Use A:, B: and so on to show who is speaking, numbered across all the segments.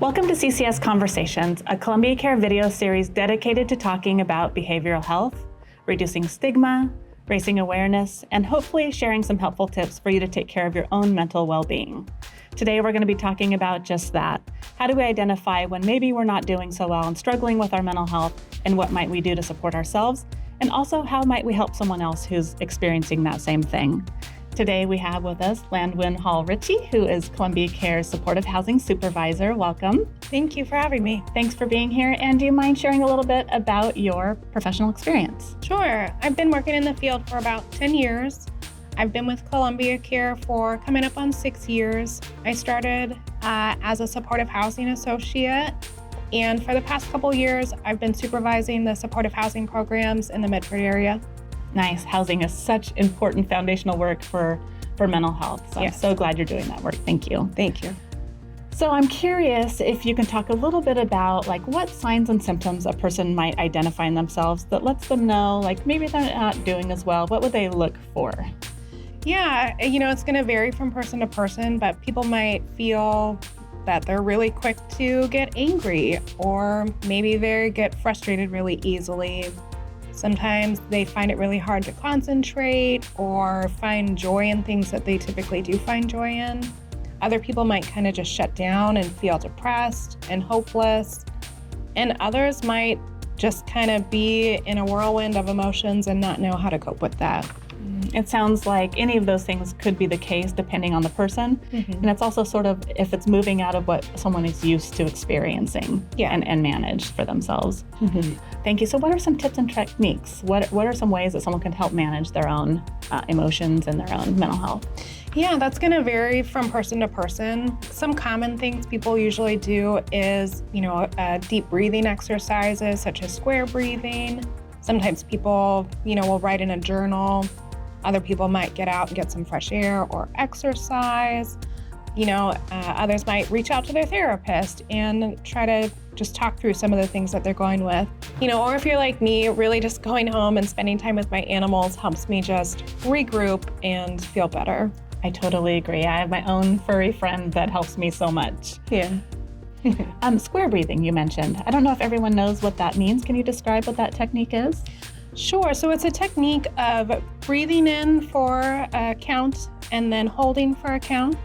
A: Welcome to CCS Conversations, a ColumbiaCare video series dedicated to talking about behavioral health, reducing stigma, raising awareness, and hopefully sharing some helpful tips for you to take care of your own mental well-being. Today, we're going to be talking about just that. How do we identify when maybe we're not doing so well and struggling with our mental health, and what might we do to support ourselves? And also, how might we help someone else who's experiencing that same thing? Today, we have with us Landwyn Hall-Ritchie, who is ColumbiaCare's Supportive Housing Supervisor. Welcome.
B: Thank you for having me.
A: Thanks for being here. And do you mind sharing a little bit about your professional experience?
B: Sure. I've been working in the field for about 10 years. I've been with ColumbiaCare for coming up on 6 years. I started as a supportive housing associate, and for the past couple years, I've been supervising the supportive housing programs in the Medford area.
A: Nice. Housing is such important foundational work for mental health. So
B: Yes.
A: I'm so glad you're doing that work. Thank you.
B: Thank you.
A: So I'm curious if you can talk a little bit about what signs and symptoms a person might identify in themselves that lets them know maybe they're not doing as well. What would they look for?
B: Yeah, it's going to vary from person to person, but people might feel that they're really quick to get angry, or maybe they get frustrated really easily. Sometimes they find it really hard to concentrate or find joy in things that they typically do find joy in. Other people might kind of just shut down and feel depressed and hopeless. And others might just kind of be in a whirlwind of emotions and not know how to cope with that.
A: It sounds like any of those things could be the case depending on the person.
B: Mm-hmm.
A: And it's also sort of if it's moving out of what someone is used to experiencing and manage for themselves.
B: Mm-hmm.
A: Thank you. So what are some tips and techniques? What are some ways that someone can help manage their own emotions and their own mental health?
B: Yeah, that's going to vary from person to person. Some common things people usually do is, deep breathing exercises such as square breathing. Sometimes people, will write in a journal. Other people might get out and get some fresh air or exercise. Others might reach out to their therapist and try to just talk through some of the things that they're going with. Or if you're like me, really just going home and spending time with my animals helps me just regroup and feel better.
A: I totally agree. I have my own furry friend that helps me so much.
B: Yeah.
A: Square breathing, you mentioned. I don't know if everyone knows what that means. Can you describe what that technique is?
B: Sure. So it's a technique of breathing in for a count and then holding for a count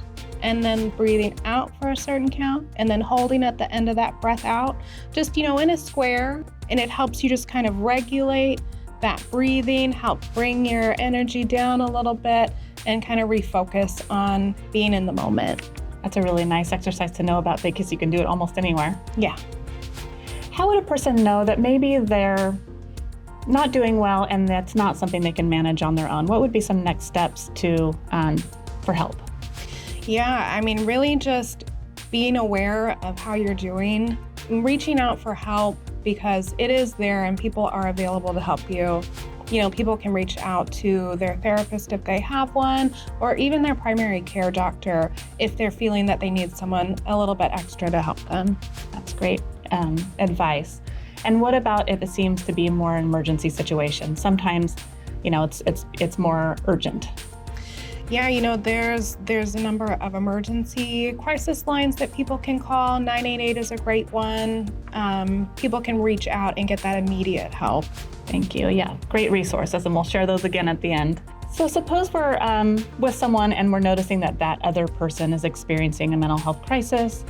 B: and then breathing out for a certain count and then holding at the end of that breath out, just, in a square. And it helps you just kind of regulate that breathing, help bring your energy down a little bit and kind of refocus on being in the moment.
A: That's a really nice exercise to know about because you can do it almost anywhere.
B: Yeah.
A: How would a person know that maybe they're not doing well and that's not something they can manage on their own? What would be some next steps for help?
B: Yeah, really just being aware of how you're doing, reaching out for help because it is there and people are available to help you. People can reach out to their therapist if they have one, or even their primary care doctor if they're feeling that they need someone a little bit extra to help them.
A: That's great advice. And what about if it seems to be more an emergency situation? Sometimes, it's more urgent.
B: Yeah, there's a number of emergency crisis lines that people can call. 988 is a great one. People can reach out and get that immediate help.
A: Thank you. Yeah, great resources, and we'll share those again at the end. So suppose we're with someone and we're noticing that other person is experiencing a mental health crisis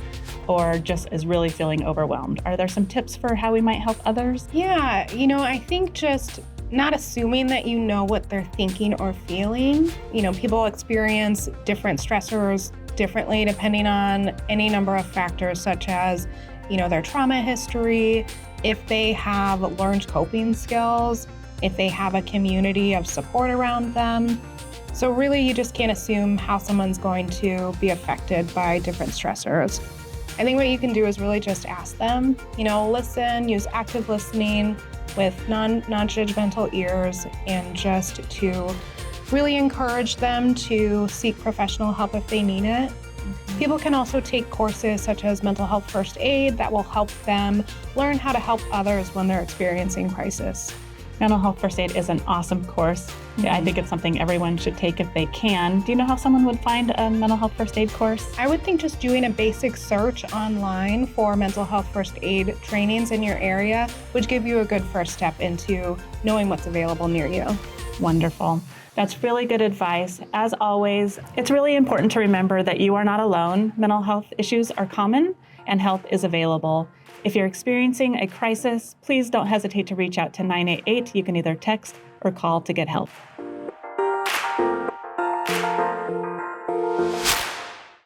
A: or just is really feeling overwhelmed. Are there some tips for how we might help others?
B: Yeah, I think just not assuming that you know what they're thinking or feeling. People experience different stressors differently depending on any number of factors such as, their trauma history, if they have learned coping skills, if they have a community of support around them. So really, you just can't assume how someone's going to be affected by different stressors. I think what you can do is really just ask them, listen, use active listening with non-judgmental ears, and just to really encourage them to seek professional help if they need it. People can also take courses such as mental health first aid that will help them learn how to help others when they're experiencing crisis.
A: Mental health first aid is an awesome course. I think it's something everyone should take if they can. Do you know how someone would find a mental health first aid course?
B: I would think just doing a basic search online for mental health first aid trainings in your area would give you a good first step into knowing what's available near you.
A: Wonderful. That's really good advice. As always, it's really important to remember that you are not alone. Mental health issues are common and help is available. If you're experiencing a crisis, please don't hesitate to reach out to 988. You can either text or call to get help.